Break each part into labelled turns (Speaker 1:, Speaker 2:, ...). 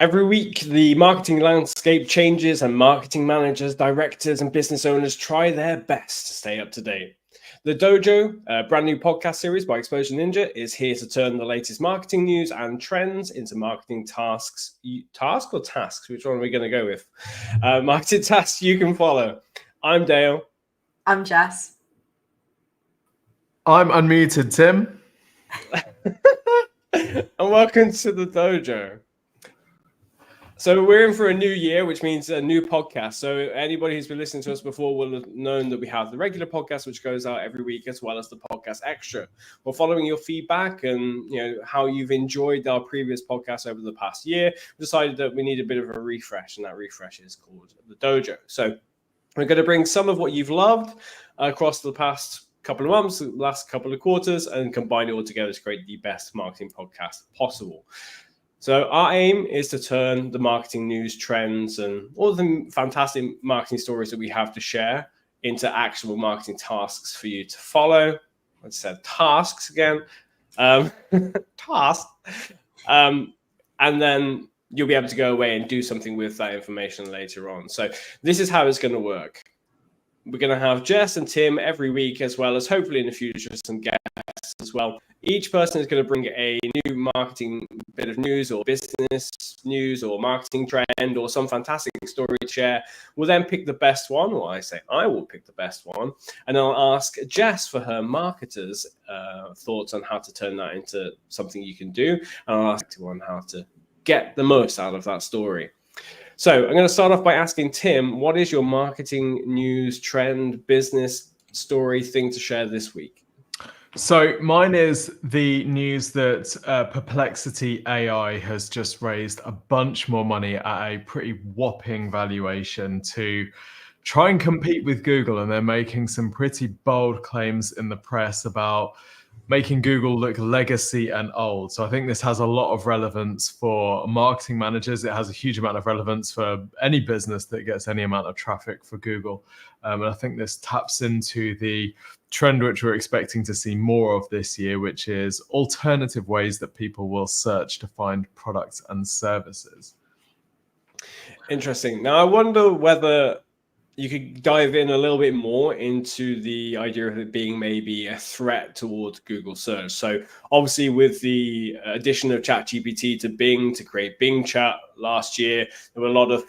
Speaker 1: Every week, the marketing landscape changes and marketing managers, directors, and business owners try their best to stay up to date. The Dojo, a brand new podcast series by Exposure Ninja, is here to turn the latest marketing news and trends into marketing tasks. Task or tasks? Which one are we going to go with? Marketing tasks you can follow. I'm Dale.
Speaker 2: I'm Jess.
Speaker 3: I'm unmuted, Tim.
Speaker 1: And welcome to the Dojo. So we're in for a new year, which means a new podcast. So anybody who's been listening to us before will have known that we have the regular podcast, which goes out every week, as well as the podcast extra. We're following your feedback and how you've enjoyed our previous podcasts over the past year. We decided that we need a bit of a refresh, and that refresh is called the Dojo. So we're going to bring some of what you've loved across the past couple of months, the last couple of quarters, and combine it all together to create the best marketing podcast possible. So our aim is to turn the marketing news, trends, and all the fantastic marketing stories that we have to share into actual marketing tasks for you to follow. I said tasks again. Tasks. And then you'll be able to go away and do something with that information later on. So this is how it's going to work. We're going to have Jess and Tim every week, as well as hopefully in the future some guests as well. Each person is going to bring a new marketing bit of news or business news or marketing trend or some fantastic story to share. We'll then pick the best one, or I will pick the best one, and I'll ask Jess for her marketer's thoughts on how to turn that into something you can do, and I'll ask you on how to get the most out of that story. So I'm going to start off by asking Tim, what is your marketing news, trend, business story thing to share this week?
Speaker 3: So mine is the news that Perplexity AI has just raised a bunch more money at a pretty whopping valuation to try and compete with Google. And they're making some pretty bold claims in the press about making Google look legacy and old. So I think this has a lot of relevance for marketing managers. It has a huge amount of relevance for any business that gets any amount of traffic for Google. And I think this taps into the trend which we're expecting to see more of this year, which is alternative ways that people will search to find products and services.
Speaker 1: Interesting. Now, I wonder whether you could dive in a little bit more into the idea of it being maybe a threat towards Google search. So obviously with the addition of ChatGPT to Bing to create Bing Chat last year, there were a lot of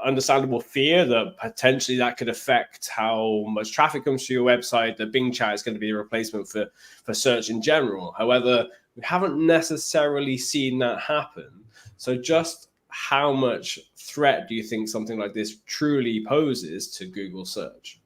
Speaker 1: understandable fear that potentially that could affect how much traffic comes to your website, that Bing Chat is going to be a replacement for search in general. However, we haven't necessarily seen that happen. So just how much threat do you think something like this truly poses to Google search?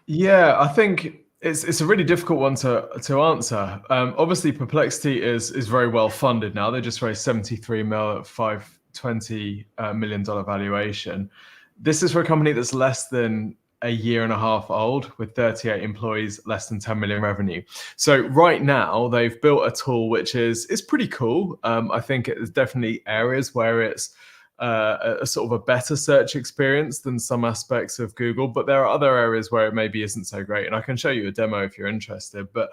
Speaker 3: Yeah, I think it's a really difficult one to answer. Obviously, Perplexity is very well funded now. They just raised 73 mil at $520 million valuation. This is for a company that's less than a year and a half old with 38 employees, less than 10 million revenue. So right now they've built a tool which is pretty cool. I think there's definitely areas where it's a sort of a better search experience than some aspects of Google, but there are other areas where it maybe isn't so great. And I can show you a demo if you're interested. But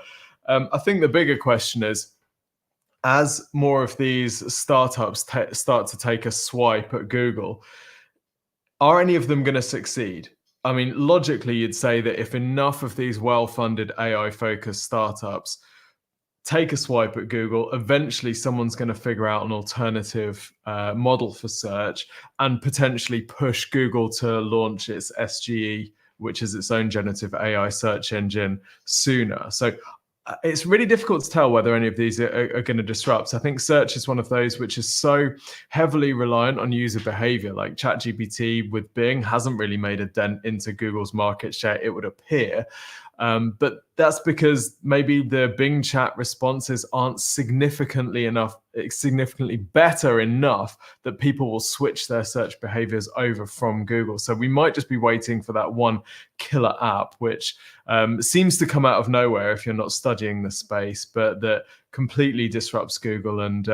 Speaker 3: I think the bigger question is, as more of these startups start to take a swipe at Google, are any of them going to succeed? I mean, logically, you'd say that if enough of these well-funded AI-focused startups take a swipe at Google, eventually someone's going to figure out an alternative model for search and potentially push Google to launch its SGE, which is its own generative AI search engine, sooner. So it's really difficult to tell whether any of these are going to disrupt. I think search is one of those which is so heavily reliant on user behavior. Like ChatGPT with Bing hasn't really made a dent into Google's market share, it would appear. But that's because maybe the Bing chat responses aren't significantly better enough that people will switch their search behaviors over from Google. So we might just be waiting for that one killer app, which seems to come out of nowhere if you're not studying the space, but that completely disrupts Google, and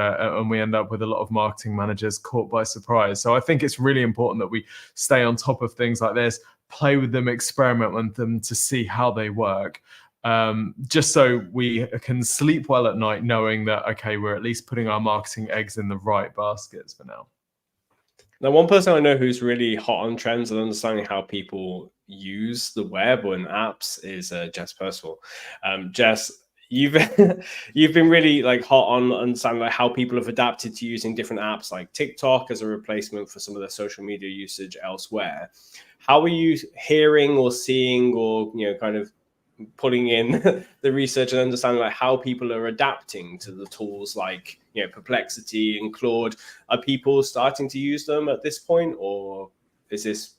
Speaker 3: we end up with a lot of marketing managers caught by surprise. So I think it's really important that we stay on top of things like this, play with them, experiment with them to see how they work, just so we can sleep well at night knowing that, okay, we're at least putting our marketing eggs in the right baskets for now.
Speaker 1: Now, one person I know who's really hot on trends and understanding how people use the web or in apps is Jess Percival. Jess, you've you've been really like hot on understanding like how people have adapted to using different apps like TikTok as a replacement for some of their social media usage elsewhere. How are you hearing or seeing or kind of putting in the research and understanding like how people are adapting to the tools like Perplexity and Claude? Are people starting to use them at this point, or is this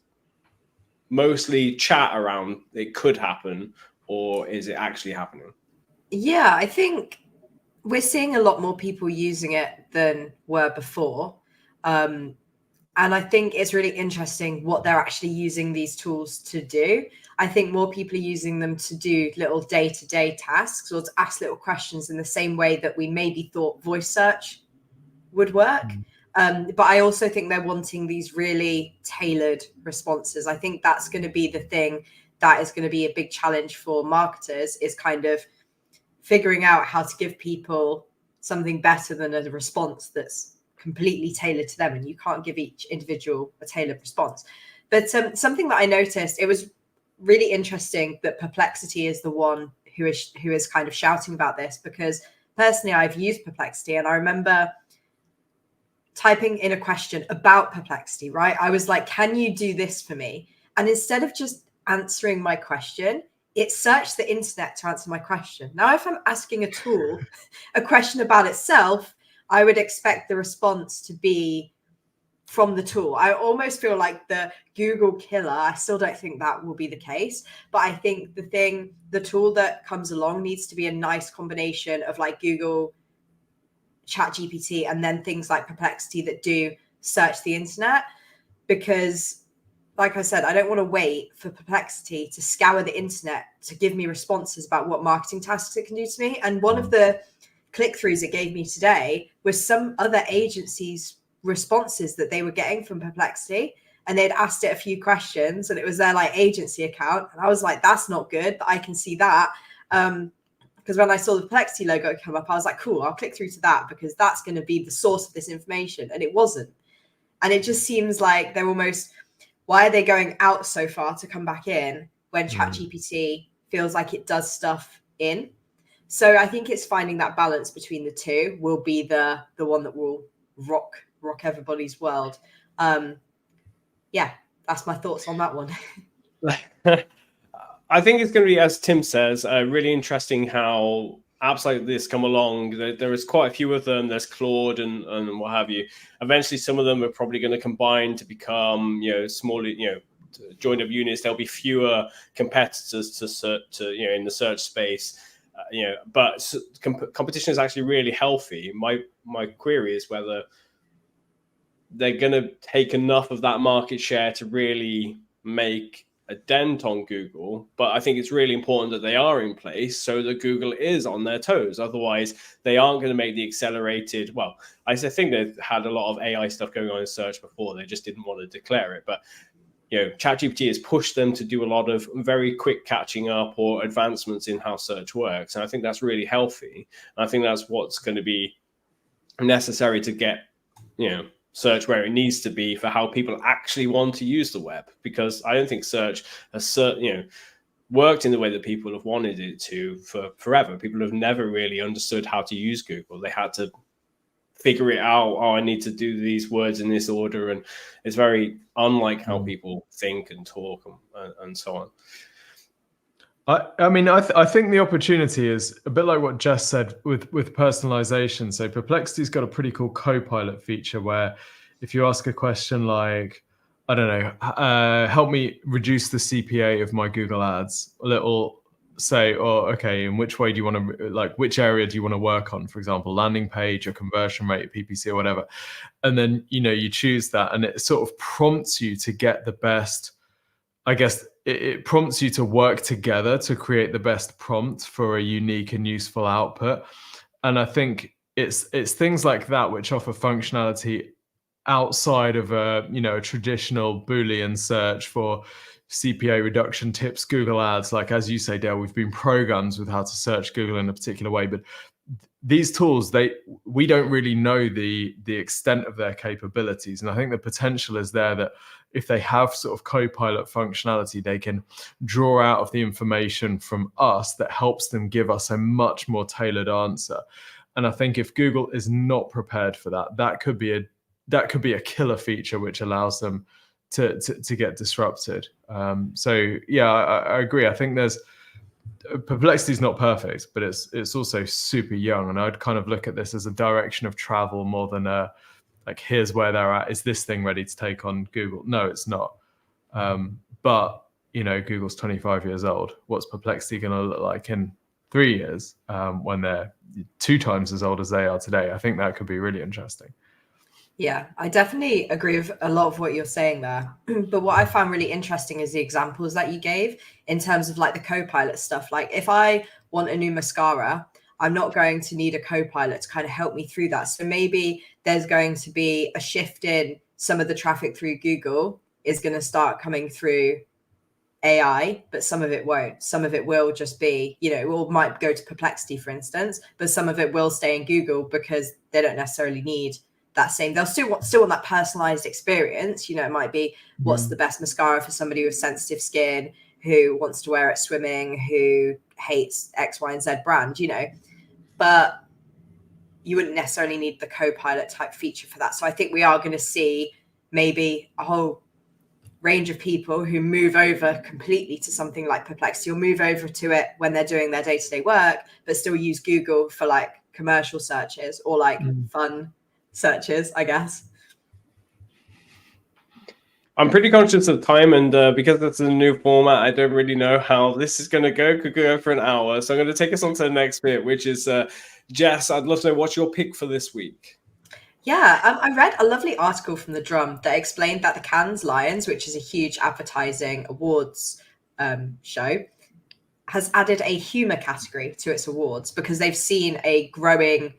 Speaker 1: mostly chat around it could happen, or is it actually happening?
Speaker 2: Yeah, I think we're seeing a lot more people using it than were before. And I think it's really interesting what they're actually using these tools to do. I think more people are using them to do little day-to-day tasks or to ask little questions in the same way that we maybe thought voice search would work. But I also think they're wanting these really tailored responses. I think that's going to be the thing that is going to be a big challenge for marketers, is kind of figuring out how to give people something better than a response that's completely tailored to them, and you can't give each individual a tailored response. But something that I noticed, it was really interesting that Perplexity is the one who is kind of shouting about this, because personally I've used Perplexity and I remember typing in a question about Perplexity, right? I was like, can you do this for me? And instead of just answering my question, it searched the internet to answer my question. Now, if I'm asking a tool a question about itself, I would expect the response to be from the tool. I almost feel like the Google killer. I still don't think that will be the case, but I think the tool that comes along needs to be a nice combination of like Google, ChatGPT, and then things like Perplexity that do search the internet. Because like I said, I don't want to wait for Perplexity to scour the internet to give me responses about what marketing tasks it can do to me. And one of the click-throughs it gave me today was some other agency's responses that they were getting from Perplexity, and they'd asked it a few questions and it was their like agency account, and I was like, that's not good, but I can see that because when I saw the Perplexity logo come up, I was like, cool, I'll click through to that because that's going to be the source of this information. And it wasn't. And it just seems like they're almost, why are they going out so far to come back in when ChatGPT feels like it does stuff in? So I think it's finding that balance between the two will be the one that will rock everybody's world. Yeah, that's my thoughts on that one.
Speaker 1: I think it's going to be, as Tim says, really interesting how apps like this come along. There is quite a few of them. There's Claude and what have you. Eventually, some of them are probably going to combine to become, smaller, joined up units. There'll be fewer competitors to in the search space. But competition is actually really healthy. My query is whether they're going to take enough of that market share to really make a dent on Google. But I think it's really important that they are in place so that Google is on their toes. Otherwise, they aren't going to make the accelerated. Well, I think they've had a lot of AI stuff going on in search before. They just didn't want to declare it. But ChatGPT has pushed them to do a lot of very quick catching up or advancements in how search works. And I think that's really healthy. And I think that's what's going to be necessary to get, search where it needs to be for how people actually want to use the web. Because I don't think search has, worked in the way that people have wanted it to for forever. People have never really understood how to use Google. They had to figure it out. Oh, I need to do these words in this order, and it's very unlike how people think and talk and so on.
Speaker 3: I think the opportunity is a bit like what Jess said with personalization. So Perplexity's got a pretty cool co-pilot feature where if you ask a question like, I don't know, help me reduce the CPA of my Google ads, it'll say, oh, okay, in which way do you want to, like, which area do you want to work on? For example, landing page or conversion rate, PPC or whatever. And then, you choose that and it sort of prompts you to get the best, I guess, it prompts you to work together to create the best prompt for a unique and useful output. And I think it's things like that which offer functionality outside of a traditional Boolean search for CPA reduction tips, Google ads. Like, as you say, Dale, we've been programmed with how to search Google in a particular way, but these tools, we don't really know the extent of their capabilities, and I think the potential is there that if they have sort of co-pilot functionality, they can draw out of the information from us that helps them give us a much more tailored answer. And I think if Google is not prepared for that, that could be a killer feature which allows them to get disrupted. So yeah, I agree. I think Perplexity is not perfect, but it's also super young, and I'd kind of look at this as a direction of travel more than like, here's where they're at. Is this thing ready to take on Google? No, it's not. But Google's 25 years old. What's Perplexity going to look like in 3 years when they're 2 times as old as they are today? I think that could be really interesting.
Speaker 2: Yeah, I definitely agree with a lot of what you're saying there. But what I found really interesting is the examples that you gave in terms of like the co-pilot stuff. Like if I want a new mascara, I'm not going to need a co-pilot to kind of help me through that. So maybe there's going to be a shift in some of the traffic through Google is going to start coming through AI, but some of it won't. Some of it will just be, or might go to Perplexity, for instance, but some of it will stay in Google because they don't necessarily need that same. They'll still want that personalized experience. It might be what's the best mascara for somebody with sensitive skin who wants to wear it swimming, who hates X, Y, and Z brand, but you wouldn't necessarily need the co-pilot type feature for that. So I think we are going to see maybe a whole range of people who move over completely to something like Perplexity, or move over to it when they're doing their day-to-day work, but still use Google for like commercial searches or like fun searches, I guess.
Speaker 1: I'm pretty conscious of time, and because it's a new format, I don't really know how this is going to go. Could go for an hour, so I'm going to take us on to the next bit, which is Jess. I'd love to know what's your pick for this week.
Speaker 2: Yeah, I read a lovely article from The Drum that explained that the Cannes Lions, which is a huge advertising awards show, has added a humor category to its awards because they've seen a growing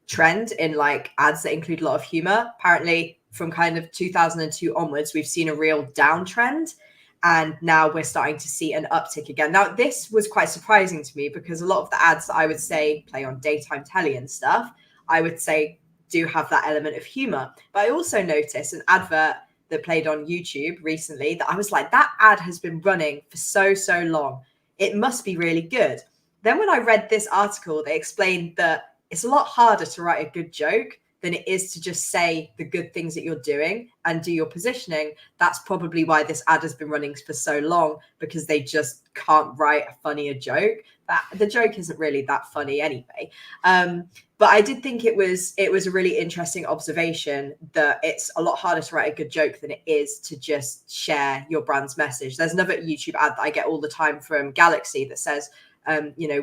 Speaker 2: trend in like ads that include a lot of humor. Apparently from kind of 2002 onwards, we've seen a real downtrend, and now we're starting to see an uptick again. Now, this was quite surprising to me because a lot of the ads that I would say play on daytime telly and stuff, I would say do have that element of humor. But I also noticed an advert that played on YouTube recently that I was like, that ad has been running for so long. It must be really good. Then when I read this article, they explained that it's a lot harder to write a good joke than it is to just say the good things that you're doing and do your positioning. That's probably why this ad has been running for so long, because they just can't write a funnier joke. The joke isn't really that funny anyway. But I did think it was a really interesting observation that it's a lot harder to write a good joke than it is to just share your brand's message. There's another YouTube ad that I get all the time from Galaxy that says,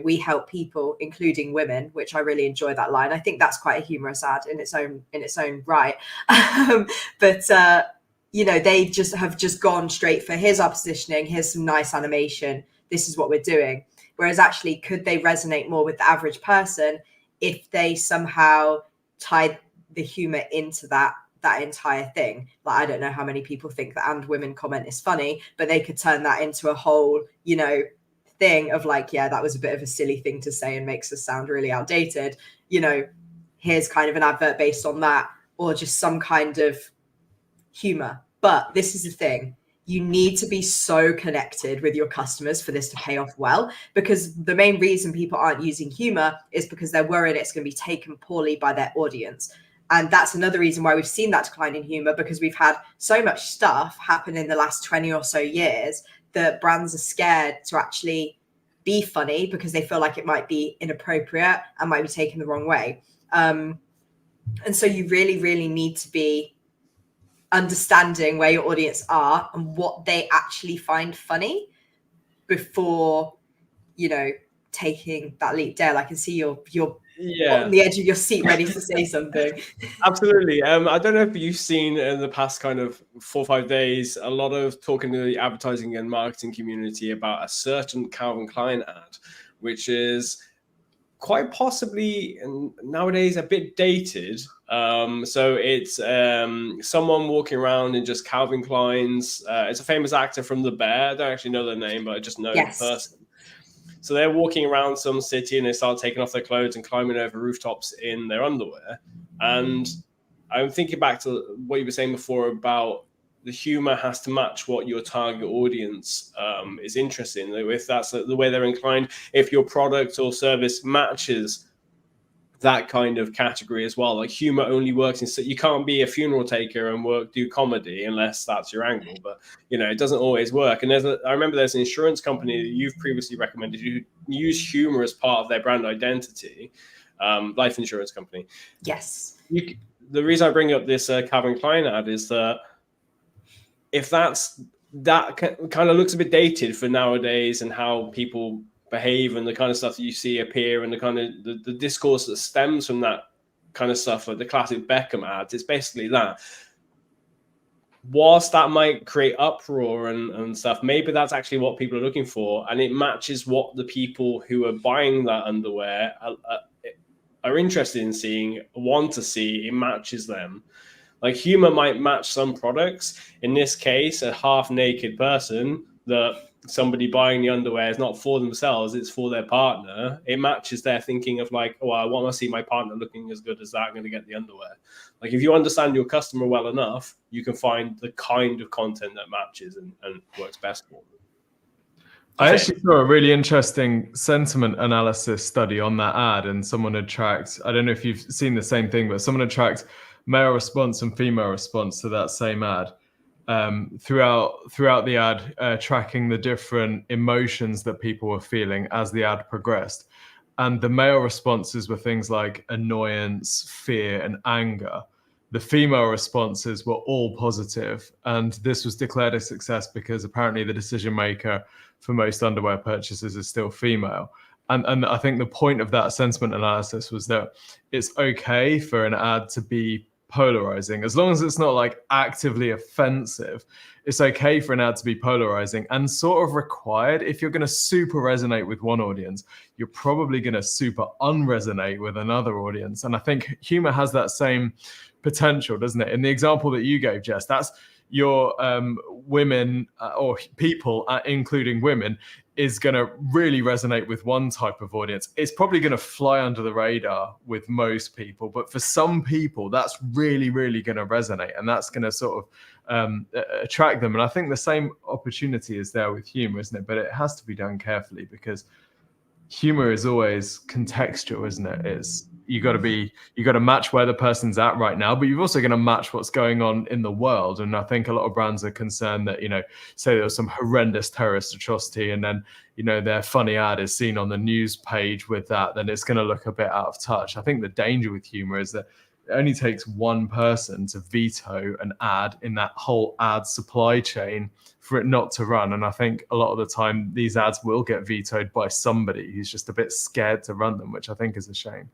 Speaker 2: we help people, including women, which I really enjoy that line. I think that's quite a humorous ad in its own right. But they just have gone straight for, here's our positioning, here's some nice animation, this is what we're doing. Whereas actually, could they resonate more with the average person if they somehow tied the humor into that entire thing? Like, I don't know how many people think that "and women comment" is funny, but they could turn that into a whole, thing of like, yeah, that was a bit of a silly thing to say and makes us sound really outdated. Here's kind of an advert based on that, or just some kind of humor. But this is the thing. You need to be so connected with your customers for this to pay off well, because the main reason people aren't using humor is because they're worried it's going to be taken poorly by their audience. And that's another reason why we've seen that decline in humor, because we've had so much stuff happen in the last 20 or so years that brands are scared to actually be funny because they feel like it might be inappropriate and might be taken the wrong way. And so you really, really need to be understanding where your audience are and what they actually find funny before, taking that leap. Dale, I can see you're on the edge of your seat ready to say something.
Speaker 1: Absolutely. I don't know if you've seen in the past kind of 4 or 5 days, a lot of talking to the advertising and marketing community about a certain Calvin Klein ad, which is quite possibly nowadays a bit dated. So it's someone walking around in just Calvin Klein's. It's a famous actor from The Bear. I don't actually know their name, but I just know the person. So they're walking around some city and they start taking off their clothes and climbing over rooftops in their underwear. And I'm thinking back to what you were saying before about the humor has to match what your target audience is interested in. If that's the way they're inclined, if your product or service matches that kind of category as well. Like humor only works in, so you can't be a funeral taker and do comedy unless that's your angle. But it doesn't always work. And I remember there's an insurance company that you've previously recommended who use humor as part of their brand identity, life insurance company.
Speaker 2: Yes.
Speaker 1: The reason I bring up this Calvin Klein ad is that if that kind of looks a bit dated for nowadays and how people behave and the kind of stuff that you see appear and the kind of the discourse that stems from that kind of stuff, like the classic Beckham ads, it's basically that. Whilst that might create uproar and stuff, maybe that's actually what people are looking for, and it matches what the people who are buying that underwear are interested in seeing, want to see. It matches them. Like humor might match some products. In this case, a half-naked person that somebody buying the underwear is not for themselves, it's for their partner. It matches their thinking of like, oh, I want to see my partner looking as good as that, I'm going to get the underwear. Like if you understand your customer well enough, you can find the kind of content that matches and works best for them.
Speaker 3: I actually saw a really interesting sentiment analysis study on that ad, and someone had tracked, I don't know if you've seen the same thing, but someone had tracked male response and female response to that same ad. Throughout the ad, tracking the different emotions that people were feeling as the ad progressed. And the male responses were things like annoyance, fear, and anger. The female responses were all positive. And this was declared a success because apparently the decision maker for most underwear purchases is still female. And I think the point of that sentiment analysis was that it's okay for an ad to be polarizing, as long as it's not like actively offensive. It's okay for an ad to be polarizing and sort of required. If you're going to super resonate with one audience, you're probably going to super unresonate with another audience. And I think humor has that same potential, doesn't it? In the example that you gave, Jess, that's your women or people, including women, is going to really resonate with one type of audience. It's probably going to fly under the radar with most people, but for some people, that's really, really going to resonate, and that's going to sort of attract them. And I think the same opportunity is there with humor, isn't it? But it has to be done carefully because humor is always contextual, isn't it? You got to match where the person's at right now, but you've also got to match what's going on in the world. And I think a lot of brands are concerned that, say there was some horrendous terrorist atrocity and then, their funny ad is seen on the news page with that, then it's going to look a bit out of touch. I think the danger with humor is that it only takes one person to veto an ad in that whole ad supply chain for it not to run. And I think a lot of the time these ads will get vetoed by somebody who's just a bit scared to run them, which I think is a shame.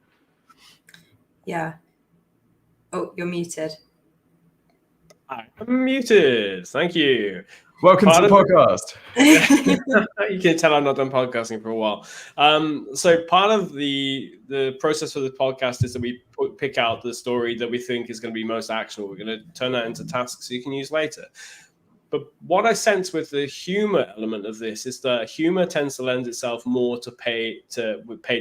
Speaker 2: Yeah. Oh, you're muted.
Speaker 1: I'm muted. Thank you.
Speaker 3: Welcome to the podcast.
Speaker 1: You can tell I'm not done podcasting for a while. So part of the process for the podcast is that we pick out the story that we think is going to be most actionable. We're going to turn that into tasks you can use later. But what I sense with the humor element of this is that humor tends to lend itself more to paid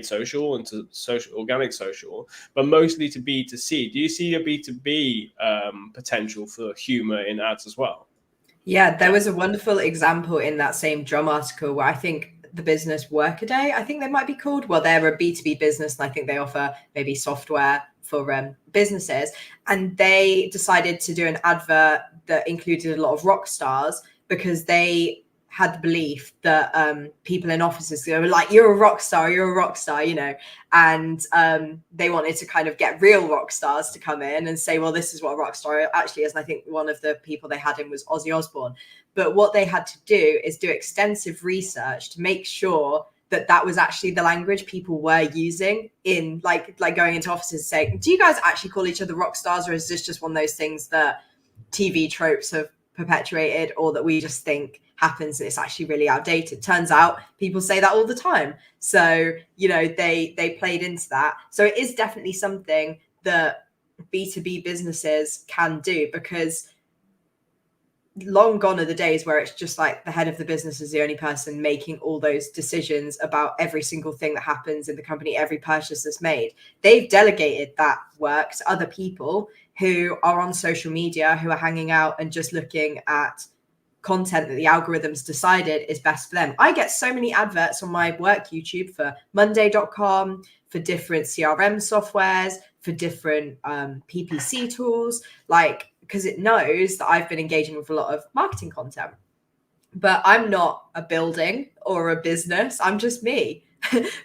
Speaker 1: social and to organic social, but mostly to B2C. Do you see a B2B potential for humor in ads as well?
Speaker 2: Yeah, there was a wonderful example in that same Drum article where I think the business Workaday, I think they might be called. Well, they're a B2B business, and I think they offer maybe software for businesses. And they decided to do an advert that included a lot of rock stars because they had the belief that people in offices were like, you're a rock star, and they wanted to kind of get real rock stars to come in and say, well, this is what a rock star actually is. And I think one of the people they had in was Ozzy Osbourne. But what they had to do is do extensive research to make sure that that was actually the language people were using in like going into offices saying, do you guys actually call each other rock stars, or is this just one of those things that TV tropes have perpetuated or that we just think happens and it's actually really outdated? Turns out people say that all the time. So, they played into that. So it is definitely something that B2B businesses can do, because long gone are the days where it's just like the head of the business is the only person making all those decisions about every single thing that happens in the company, every purchase that's made. They've delegated that work to other people who are on social media, who are hanging out and just looking at content that the algorithms decided is best for them. I get so many adverts on my work YouTube for Monday.com, for different CRM softwares, for different PPC tools, like, because it knows that I've been engaging with a lot of marketing content. But I'm not a building or a business. I'm just me.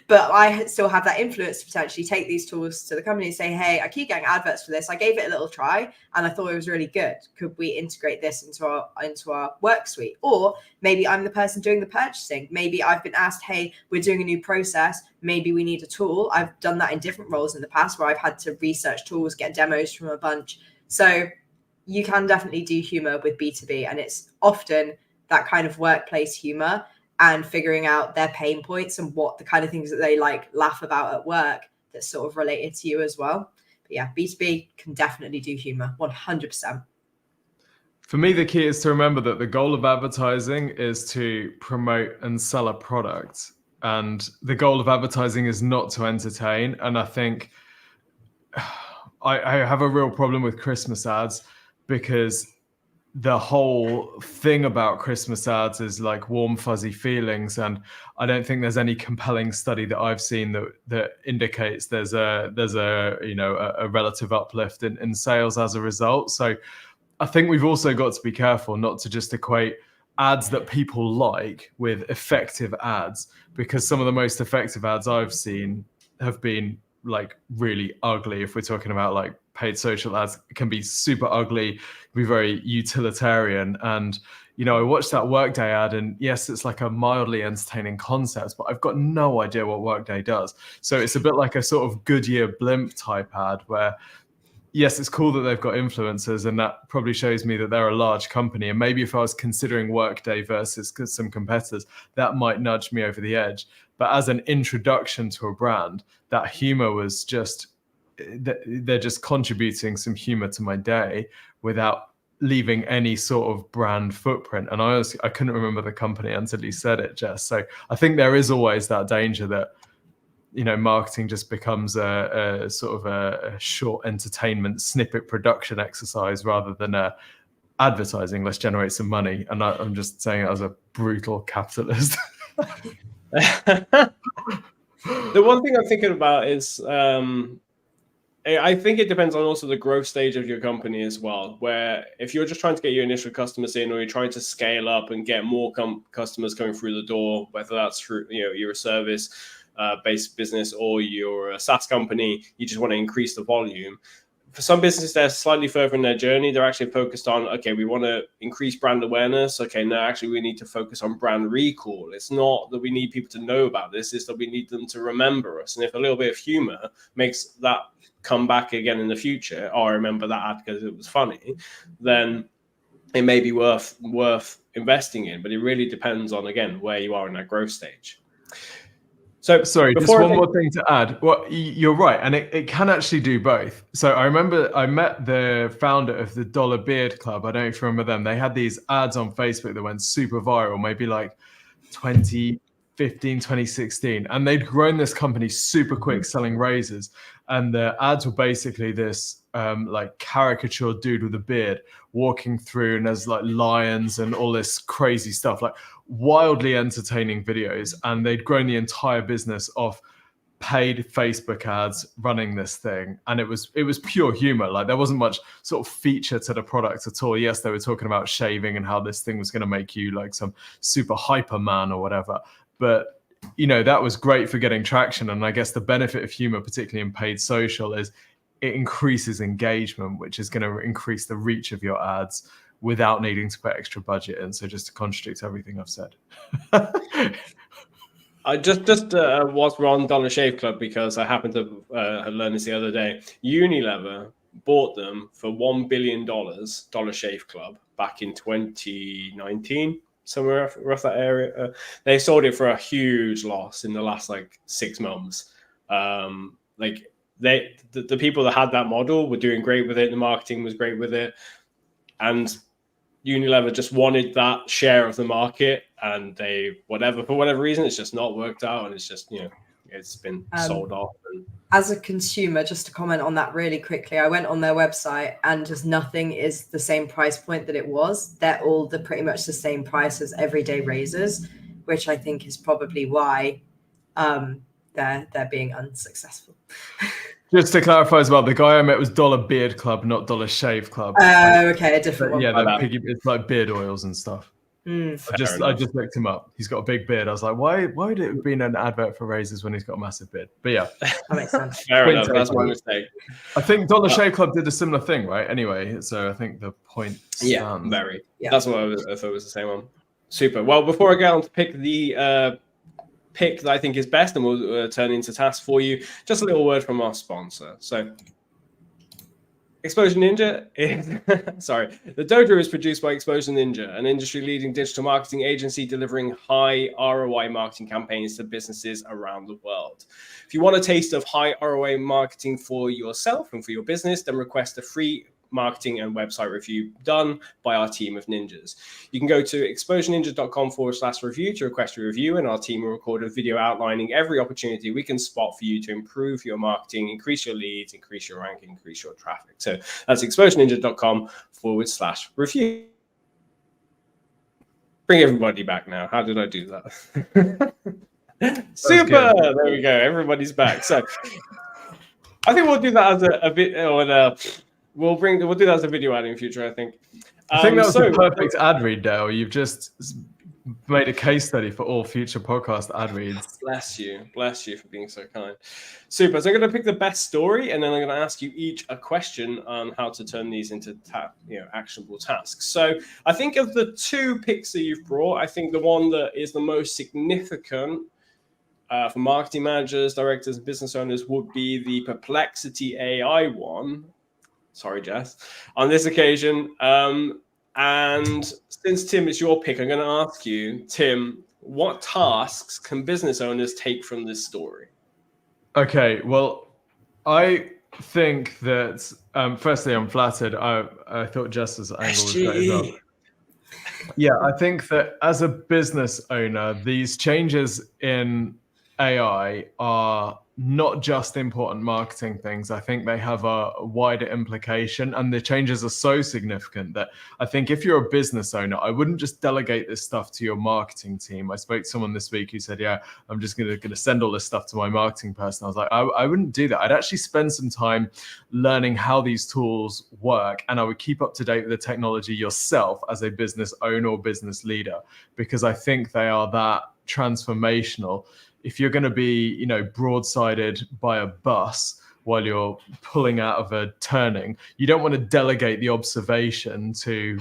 Speaker 2: But I still have that influence to potentially take these tools to the company and say, hey, I keep getting adverts for this. I gave it a little try and I thought it was really good. Could we integrate this into our work suite? Or maybe I'm the person doing the purchasing. Maybe I've been asked, hey, we're doing a new process. Maybe we need a tool. I've done that in different roles in the past where I've had to research tools, get demos from a bunch. So you can definitely do humor with B2B, and it's often that kind of workplace humor and figuring out their pain points and what the kind of things that they like laugh about at work that's sort of related to you as well. But yeah, B2B can definitely do humor 100%.
Speaker 3: For me, the key is to remember that the goal of advertising is to promote and sell a product. And the goal of advertising is not to entertain. And I think I have a real problem with Christmas ads, because the whole thing about Christmas ads is like warm, fuzzy feelings. And I don't think there's any compelling study that I've seen that indicates there's a relative uplift in sales as a result. So I think we've also got to be careful not to just equate ads that people like with effective ads, because some of the most effective ads I've seen have been like really ugly. If we're talking about like paid social ads, it can be super ugly, be very utilitarian. And I watched that Workday ad, and yes, it's like a mildly entertaining concept, but I've got no idea what Workday does. So it's a bit like a sort of Goodyear blimp type ad where, yes, it's cool that they've got influencers, and that probably shows me that they're a large company. And maybe if I was considering Workday versus some competitors, that might nudge me over the edge. But as an introduction to a brand, that humor was just, they're just contributing some humor to my day without leaving any sort of brand footprint. And I couldn't remember the company until you said it, Jess. So I think there is always that danger that, marketing just becomes a sort of a short entertainment snippet production exercise rather than advertising. Let's generate some money. And I'm just saying it as a brutal capitalist.
Speaker 1: The one thing I'm thinking about is I think it depends on also the growth stage of your company as well, where if you're just trying to get your initial customers in, or you're trying to scale up and get more customers coming through the door, whether that's through you're a service based business or you're a SaaS company, you just want to increase the volume. For some businesses, they're slightly further in their journey. They're actually focused on, okay, we want to increase brand awareness. Okay, now actually we need to focus on brand recall. It's not that we need people to know about this, it's that we need them to remember us. And if a little bit of humor makes that come back again in the future, oh, I remember that ad because it was funny, then it may be worth investing in. But it really depends on, again, where you are in that growth stage. So
Speaker 3: sorry, just one more thing to add. Well, you're right, and it can actually do both. So I remember I met the founder of the Dollar Beard Club. I don't know if you remember them. They had these ads on Facebook that went super viral, maybe like 2015, 2016. And they'd grown this company super quick selling razors. And the ads were basically this like caricature dude with a beard walking through, and there's like lions and all this crazy stuff, like wildly entertaining videos. And they'd grown the entire business off paid Facebook ads running this thing. And it was pure humor. Like there wasn't much sort of feature to the product at all. Yes, they were talking about shaving and how this thing was going to make you like some super hyper man or whatever. But that was great for getting traction. And I guess the benefit of humor, particularly in paid social, is it increases engagement, which is going to increase the reach of your ads without needing to put extra budget in. So just to contradict everything I've said.
Speaker 1: I just was on Dollar Shave Club because I happened to learn this the other day. Unilever bought them for $1 billion, Dollar Shave Club, back in 2019, somewhere around that area. They sold it for a huge loss in the last 6 months. The people that had that model were doing great with it. The marketing was great with it. And Unilever just wanted that share of the market, and for whatever reason, it's just not worked out, and it's just, it's been sold off.
Speaker 2: As a consumer, just to comment on that really quickly, I went on their website and just nothing is the same price point that it was. They're all pretty much the same price as everyday razors, which I think is probably why they're being unsuccessful.
Speaker 3: Just to clarify as well, the guy I met was Dollar Beard Club, not Dollar Shave Club.
Speaker 2: Okay, a different one.
Speaker 3: Yeah, it's like beard oils and stuff. I just looked him up. He's got a big beard. I was like, why would it have been an advert for razors when he's got a massive beard? But yeah,
Speaker 2: that makes sense.
Speaker 1: Fair enough. That's my mistake.
Speaker 3: I think Dollar Shave Club did a similar thing, right? Anyway, so I think the point.
Speaker 1: Yeah, very. Yeah. That's what I thought it was the same one. Super. Well, before I get on to pick the pick that I think is best, and we'll turn into tasks for you, just a little word from our sponsor. So, Explosion Ninja is the Dojo is produced by Explosion Ninja, an industry-leading digital marketing agency delivering high ROI marketing campaigns to businesses around the world. If you want a taste of high ROI marketing for yourself and for your business, then request a free marketing and website review done by our team of ninjas. You can go to explosionninja.com/review to request a review, and our team will record a video outlining every opportunity we can spot for you to improve your marketing, increase your leads, increase your ranking, increase your traffic. So that's explosionninja.com/review. Bring everybody back now. How did I do that? Super. There we go. Everybody's back. So I think we'll do that as a bit We'll do that as a video ad in future, I think.
Speaker 3: I think that was the perfect ad read, Dale. You've just made a case study for all future podcast ad reads.
Speaker 1: Bless you for being so kind. Super. So I'm going to pick the best story, and then I'm going to ask you each a question on how to turn these into actionable tasks. So I think of the two picks that you've brought, I think the one that is the most significant for marketing managers, directors, and business owners would be the Perplexity AI one. Sorry, Jess. On this occasion, and since Tim, it's your pick, I'm going to ask you, Tim, what tasks can business owners take from this story?
Speaker 3: Okay, well, I think that firstly, I'm flattered. I thought Jess's angle was great as well. Yeah, I think that as a business owner, these changes in AI are not just important marketing things. I think they have a wider implication, and the changes are so significant that I think if you're a business owner, I wouldn't just delegate this stuff to your marketing team. I spoke to someone this week who said, yeah, I'm just going to send all this stuff to my marketing person. I was like, I wouldn't do that. I'd actually spend some time learning how these tools work, and I would keep up to date with the technology yourself as a business owner or business leader, because I think they are that transformational. If you're going to be, broadsided by a bus while you're pulling out of a turning, you don't want to delegate the observation to,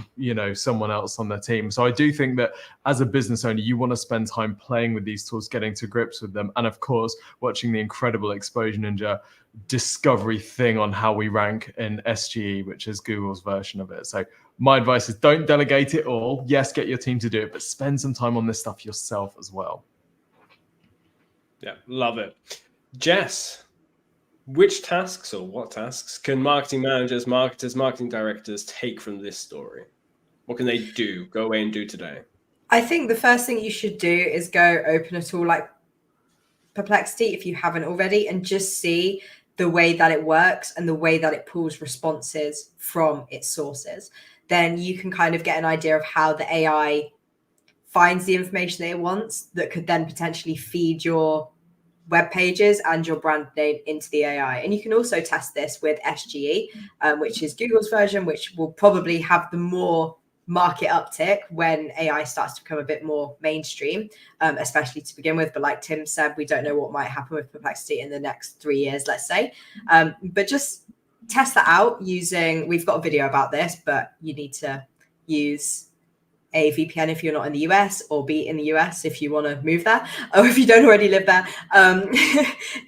Speaker 3: someone else on the team. So I do think that as a business owner, you want to spend time playing with these tools, getting to grips with them. And of course, watching the incredible Explosion Ninja discovery thing on how we rank in SGE, which is Google's version of it. So my advice is don't delegate it all. Yes, get your team to do it, but spend some time on this stuff yourself as well.
Speaker 1: Yeah, love it. Jess, which tasks or what tasks can marketing managers, marketers, marketing directors take from this story? What can they go away and do today?
Speaker 2: I think the first thing you should do is go open a tool like Perplexity if you haven't already, and just see the way that it works and the way that it pulls responses from its sources. Then you can kind of get an idea of how the AI finds the information that it wants that could then potentially feed your web pages and your brand name into the AI. And you can also test this with SGE, which is Google's version, which will probably have the more market uptick when AI starts to become a bit more mainstream, especially to begin with. But like Tim said, we don't know what might happen with Perplexity in the next 3 years, let's say. But just test that out using, we've got a video about this, but you need to use a VPN if you're not in the US, or be in the US if you want to move there, or if you don't already live there,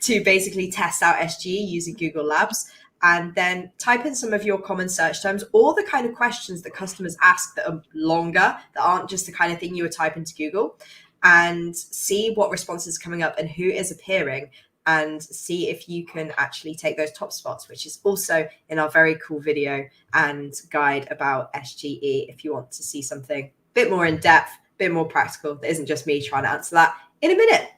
Speaker 2: to basically test out SGE using Google Labs, and then type in some of your common search terms, or the kind of questions that customers ask that are longer, that aren't just the kind of thing you would type into Google, and see what responses are coming up and who is appearing and see if you can actually take those top spots, which is also in our very cool video and guide about SGE if you want to see something a bit more in depth, a bit more practical. That isn't just me trying to answer that in a minute.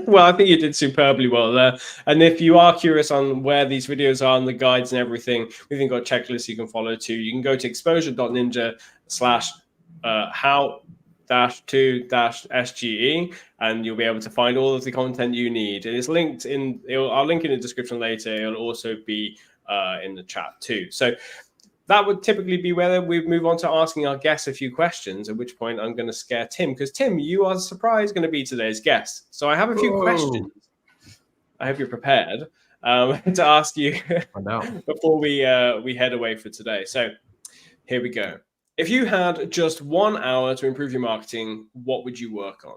Speaker 1: Well, I think you did superbly well there. And if you are curious on where these videos are and the guides and everything, we've even got checklists you can follow too. You can go to exposure.ninja/how-to-SGE, and you'll be able to find all of the content you need. It is linked in, I'll link in the description later. It'll also be in the chat too. So that would typically be where we move on to asking our guests a few questions, at which point I'm going to scare Tim, because Tim, you are surprised going to be today's guest. So I have a few questions. I hope you're prepared to ask you before we head away for today. So here we go. If you had just 1 hour to improve your marketing, what would you work on?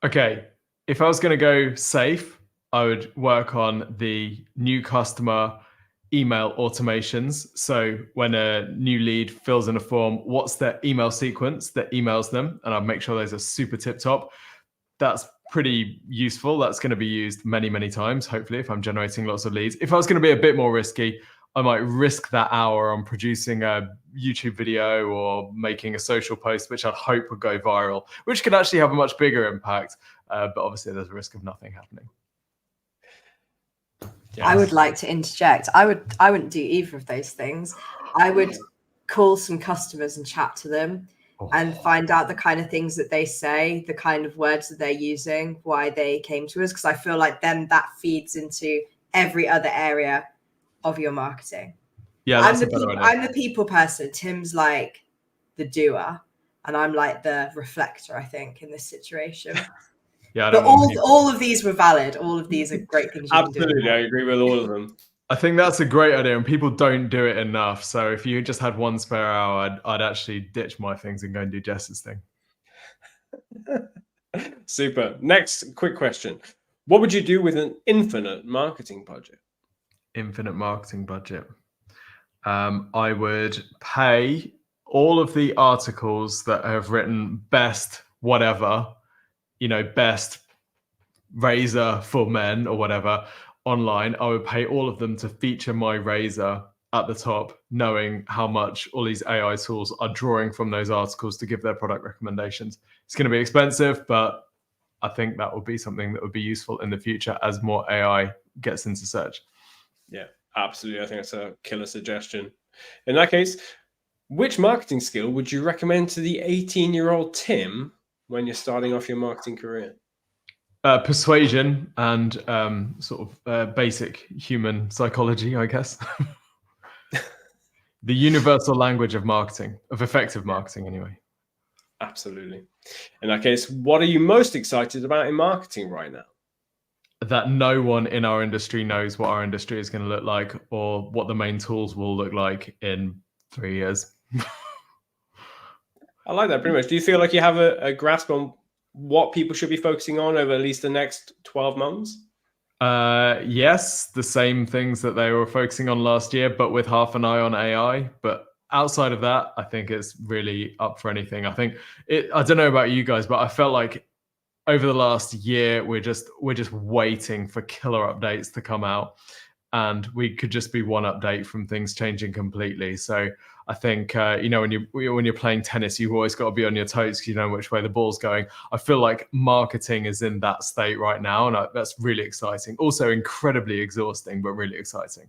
Speaker 3: Okay, if I was going to go safe, I would work on the new customer email automations. So when a new lead fills in a form, what's their email sequence that emails them? And I'll make sure those are super tip top. That's pretty useful. That's going to be used many, many times, hopefully, if I'm generating lots of leads. If I was going to be a bit more risky, I might risk that hour on producing a YouTube video or making a social post, which I'd hope would go viral, which could actually have a much bigger impact. But obviously there's a risk of nothing happening.
Speaker 2: Yes. I would like to interject. I wouldn't do either of those things. I would call some customers and chat to them and find out the kind of things that they say, the kind of words that they're using, why they came to us. Because I feel like then that feeds into every other area of your marketing.
Speaker 3: Yeah,
Speaker 2: I'm the people person. Tim's like the doer, and I'm like the reflector, I think, in this situation.
Speaker 3: Yeah,
Speaker 2: but all of these were valid. All of these are great things.
Speaker 1: Absolutely, I agree with all of them.
Speaker 3: I think that's a great idea, and people don't do it enough. So if you just had one spare hour, I'd actually ditch my things and go and do Jess's thing.
Speaker 1: Super. Next quick question. What would you do with an infinite marketing budget?
Speaker 3: Infinite marketing budget. I would pay all of the articles that have written best whatever, best razor for men or whatever online. I would pay all of them to feature my razor at the top, knowing how much all these AI tools are drawing from those articles to give their product recommendations. It's going to be expensive, but I think that would be something that would be useful in the future as more AI gets into search.
Speaker 1: Yeah, absolutely. I think that's a killer suggestion. In that case, which marketing skill would you recommend to the 18-year-old Tim when you're starting off your marketing career?
Speaker 3: Persuasion and basic human psychology, I guess. The universal language of marketing, of effective marketing anyway.
Speaker 1: Absolutely. In that case, what are you most excited about in marketing right now?
Speaker 3: That no one in our industry knows what our industry is going to look like or what the main tools will look like in 3 years.
Speaker 1: I like that pretty much. Do you feel like you have a grasp on what people should be focusing on over at least the next 12 months?
Speaker 3: Yes, the same things that they were focusing on last year, but with half an eye on AI. But outside of that, I think it's really up for anything. I don't know about you guys, but I felt like over the last year, we're just waiting for killer updates to come out, and we could just be one update from things changing completely. So I think when you're playing tennis, you've always got to be on your toes because you know which way the ball's going. I feel like marketing is in that state right now, and that's really exciting. Also incredibly exhausting, but really exciting.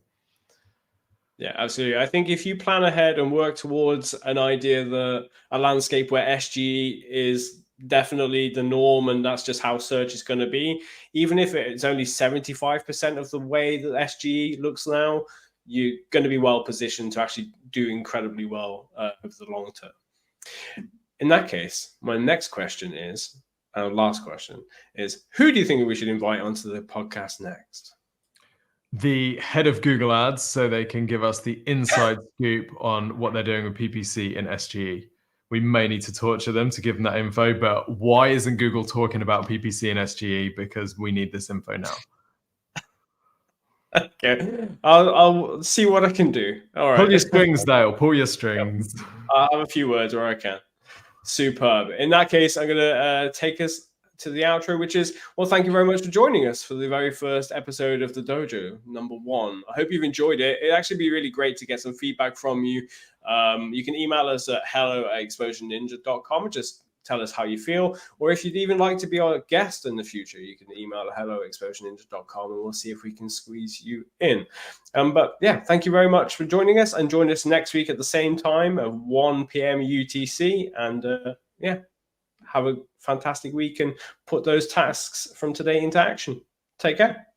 Speaker 1: Yeah, absolutely. I think if you plan ahead and work towards an idea that a landscape where SGE is definitely the norm and that's just how search is going to be, even if it's only 75% of the way that SGE looks now, you're going to be well positioned to actually do incredibly well over the long term. In that case, my next question is, our last question is, who do you think we should invite onto the podcast next?
Speaker 3: The head of Google Ads, so they can give us the inside scoop on what they're doing with PPC and SGE. We may need to torture them to give them that info, but why isn't Google talking about PPC and SGE? Because we need this info now.
Speaker 1: Okay, I'll see what I can do. All right.
Speaker 3: Pull your strings, Dale. Pull your strings.
Speaker 1: I'll have a few words where I can. Superb. In that case, I'm going to take us to the outro, which is, well, thank you very much for joining us for the very first episode of the Dojo, #1. I hope you've enjoyed it. It'd actually be really great to get some feedback from you. You can email us at hello@explosionninja.com and just tell us how you feel. Or if you'd even like to be our guest in the future, you can email hello@explosionninja.com and we'll see if we can squeeze you in. But yeah, thank you very much for joining us, and join us next week at the same time at 1 p.m. UTC. And yeah, have a fantastic week and put those tasks from today into action. Take care.